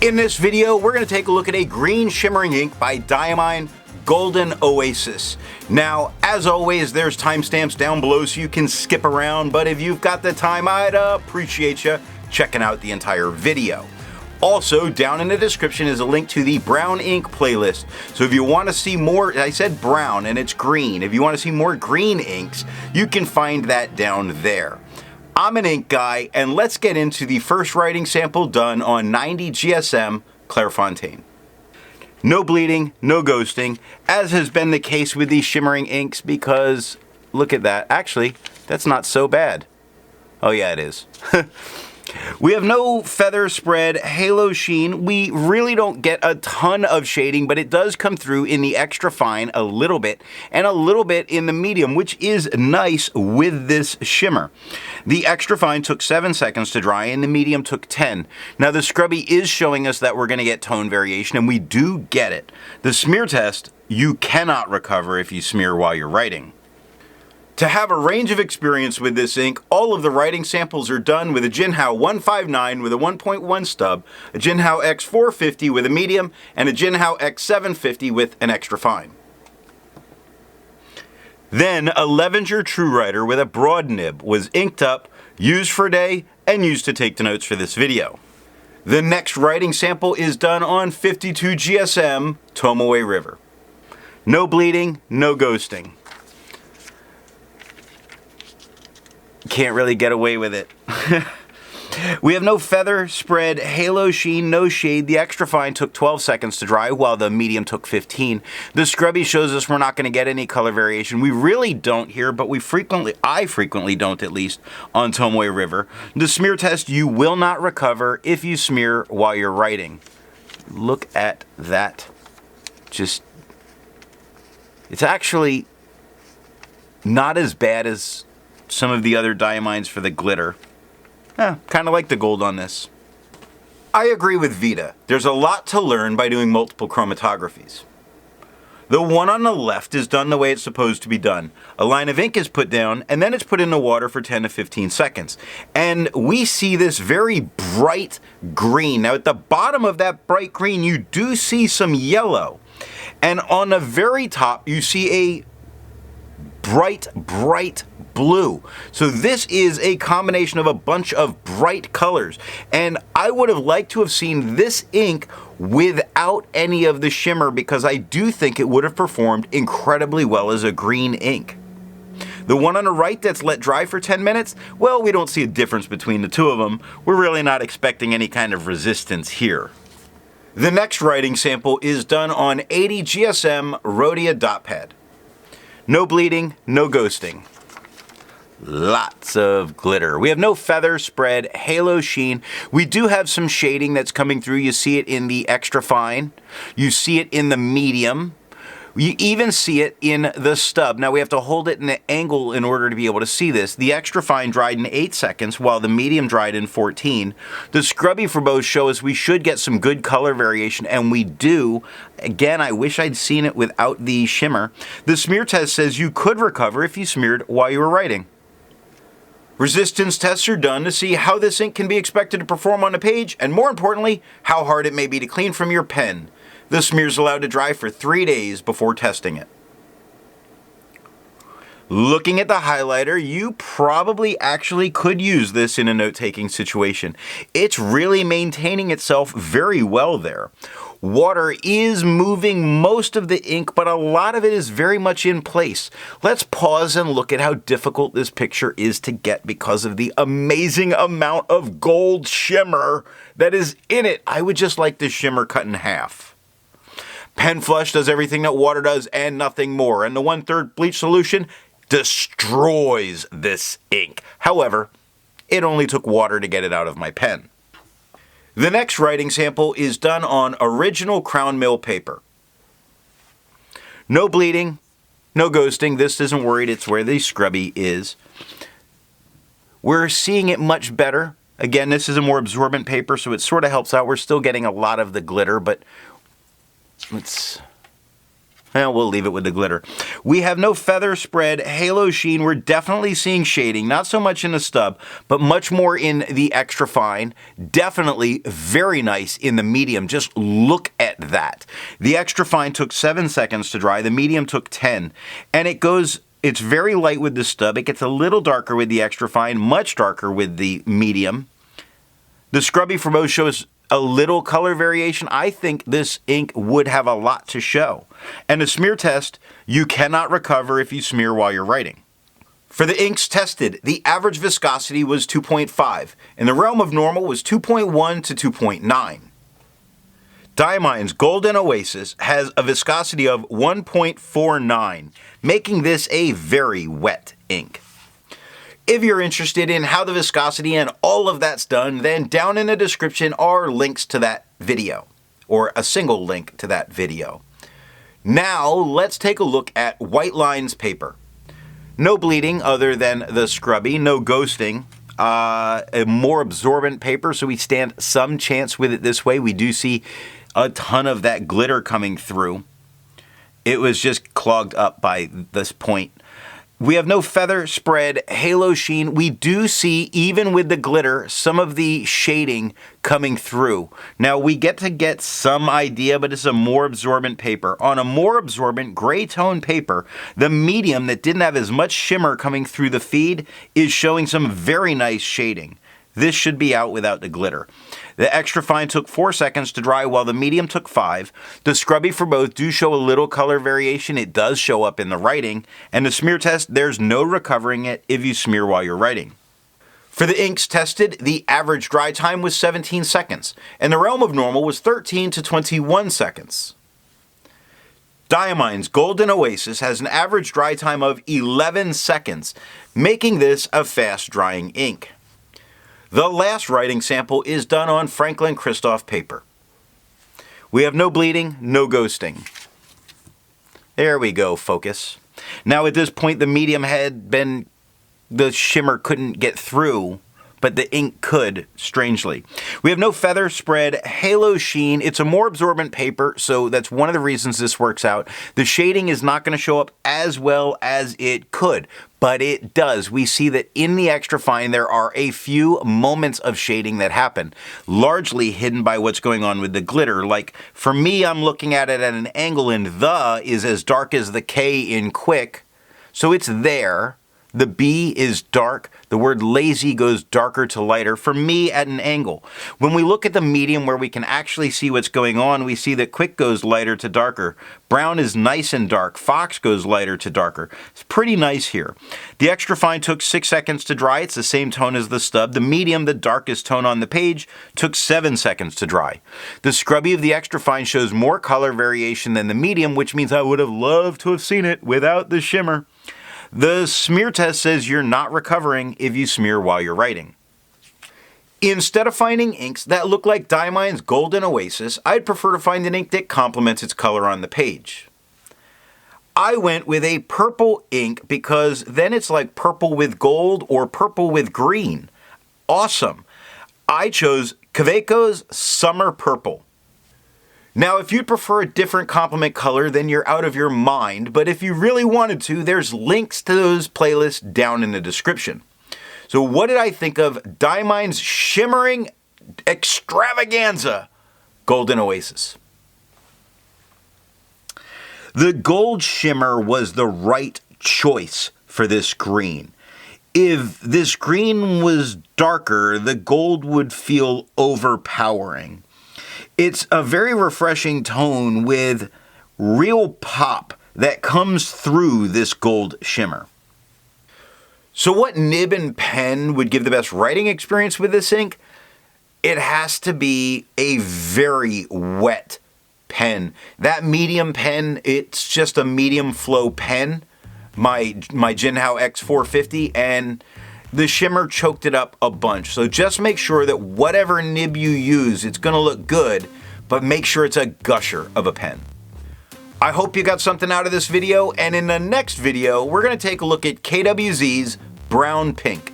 In this video, we're going to take a look at a green shimmering ink by Diamine Golden Oasis. Now, as always, there's timestamps down below so you can skip around, but if you've got the time, I'd appreciate you checking out the entire video. Also, down in the description is a link to the brown ink playlist. So if you want to see more, I said brown and it's green. If you want to see more green inks, you can find that down there. I'm an ink guy, and let's get into the first writing sample done on 90 GSM Clairfontaine. No bleeding, no ghosting, as has been the case with these shimmering inks, because look at that. Actually, that's not so bad. Oh yeah, it is. We have no feather spread, halo sheen. We really don't get a ton of shading, but it does come through in the extra fine a little bit, and a little bit in the medium, which is nice with this shimmer. The extra fine took 7 seconds to dry, and the medium took 10. Now the scrubby is showing us that we're going to get tone variation, and we do get it. The smear test, you cannot recover if you smear while you're writing. To have a range of experience with this ink, all of the writing samples are done with a Jinhao 159 with a 1.1 stub, a Jinhao X450 with a medium, and a Jinhao X750 with an extra fine. Then a Levenger True Writer with a broad nib was inked up, used for a day, and used to take the notes for this video. The next writing sample is done on 52 GSM Tomoe River. No bleeding, no ghosting. Can't really get away with it. We have no feather spread, halo sheen, no shade. The extra fine took 12 seconds to dry, while the medium took 15. The scrubby shows us we're not going to get any color variation. We really don't here, but I frequently don't, at least, on Tomoe River. The smear test, you will not recover if you smear while you're writing. Look at that. It's actually not as bad as some of the other Diamines for the glitter. Kind of like the gold on this. I agree with Vita. There's a lot to learn by doing multiple chromatographies. The one on the left is done the way it's supposed to be done. A line of ink is put down, and then it's put in the water for 10 to 15 seconds. And we see this very bright green. Now at the bottom of that bright green, you do see some yellow. And on the very top, you see a bright blue. So this is a combination of a bunch of bright colors, and I would have liked to have seen this ink without any of the shimmer, because I do think it would have performed incredibly well as a green ink. The one on the right that's let dry for 10 minutes, well, we don't see a difference between the two of them. We're really not expecting any kind of resistance here. The next writing sample is done on 80 GSM Rhodia dot pad. No bleeding, no ghosting. Lots of glitter. We have no feather spread, halo sheen. We do have some shading that's coming through. You see it in the extra fine. You see it in the medium. You even see it in the stub. Now we have to hold it in an angle in order to be able to see this. The extra fine dried in 8 seconds, while the medium dried in 14. The scrubby for both show us we should get some good color variation, and we do. Again, I wish I'd seen it without the shimmer. The smear test says you could recover if you smeared while you were writing. Resistance tests are done to see how this ink can be expected to perform on a page, and more importantly, how hard it may be to clean from your pen. The smear is allowed to dry for 3 days before testing it. Looking at the highlighter, you probably actually could use this in a note-taking situation. It's really maintaining itself very well there. Water is moving most of the ink, but a lot of it is very much in place. Let's pause and look at how difficult this picture is to get because of the amazing amount of gold shimmer that is in it. I would just like this shimmer cut in half. Pen Flush does everything that water does and nothing more, and the 1/3 bleach solution destroys this ink. However, it only took water to get it out of my pen. The next writing sample is done on original Crown Mill paper. No bleeding, no ghosting. This isn't worried, it's where the scrubby is. We're seeing it much better. Again, this is a more absorbent paper, so it sort of helps out. We're still getting a lot of the glitter, but let's Well, we'll leave it with the glitter. We have no feather spread, halo sheen. We're definitely seeing shading, not so much in the stub, but much more in the extra fine. Definitely very nice in the medium. Just look at that. The extra fine took 7 seconds to dry. The medium took 10. And it's very light with the stub. It gets a little darker with the extra fine, much darker with the medium. The scrubby for both shows a little color variation. I think this ink would have a lot to show. And a smear test, you cannot recover if you smear while you're writing. For the inks tested, the average viscosity was 2.5, and the realm of normal was 2.1 to 2.9. Diamine's Golden Oasis has a viscosity of 1.49, making this a very wet ink. If you're interested in how the viscosity and all of that's done, then down in the description are links to that video, or a single link to that video. Now, let's take a look at White Lines paper. No bleeding other than the scrubby, no ghosting, a more absorbent paper, so we stand some chance with it this way. We do see a ton of that glitter coming through. It was just clogged up by this point. We have no feather spread, halo sheen. We do see, even with the glitter, some of the shading coming through. Now, we get some idea, but it's a more absorbent paper. On a more absorbent gray tone paper, the medium that didn't have as much shimmer coming through the feed is showing some very nice shading. This should be out without the glitter. The extra fine took 4 seconds to dry, while the medium took 5. The scrubby for both do show a little color variation. It does show up in the writing. And the smear test, there's no recovering it if you smear while you're writing. For the inks tested, the average dry time was 17 seconds, and the realm of normal was 13 to 21 seconds. Diamine's Golden Oasis has an average dry time of 11 seconds, making this a fast-drying ink. The last writing sample is done on Franklin Christoph paper. We have no bleeding, no ghosting. There we go, focus. Now at this point the medium the shimmer couldn't get through, but the ink could, strangely. We have no feather spread, halo sheen. It's a more absorbent paper, so that's one of the reasons this works out. The shading is not going to show up as well as it could, but it does. We see that in the extra fine, there are a few moments of shading that happen, largely hidden by what's going on with the glitter. Like, for me, I'm looking at it at an angle, and the is as dark as the K in quick, so it's there. The B is dark. The word lazy goes darker to lighter, for me at an angle. When we look at the medium where we can actually see what's going on, we see that quick goes lighter to darker. Brown is nice and dark. Fox goes lighter to darker. It's pretty nice here. The extra fine took 6 seconds to dry. It's the same tone as the stub. The medium, the darkest tone on the page, took 7 seconds to dry. The scrubby of the extra fine shows more color variation than the medium, which means I would have loved to have seen it without the shimmer. The smear test says you're not recovering if you smear while you're writing. Instead of finding inks that look like Diamine's Golden Oasis, I'd prefer to find an ink that complements its color on the page. I went with a purple ink because then it's like purple with gold or purple with green. Awesome. I chose Kaweco's Summer Purple. Now, if you'd prefer a different complement color, then you're out of your mind, but if you really wanted to, there's links to those playlists down in the description. So what did I think of Diamine's Shimmering Extravaganza Golden Oasis? The gold shimmer was the right choice for this green. If this green was darker, the gold would feel overpowering. It's a very refreshing tone with real pop that comes through this gold shimmer. So what nib and pen would give the best writing experience with this ink? It has to be a very wet pen. That medium pen, it's just a medium flow pen, my Jinhao X450, and the shimmer choked it up a bunch. So just make sure that whatever nib you use, it's going to look good, but make sure it's a gusher of a pen. I hope you got something out of this video, and in the next video, we're going to take a look at KWZ's Brown Pink.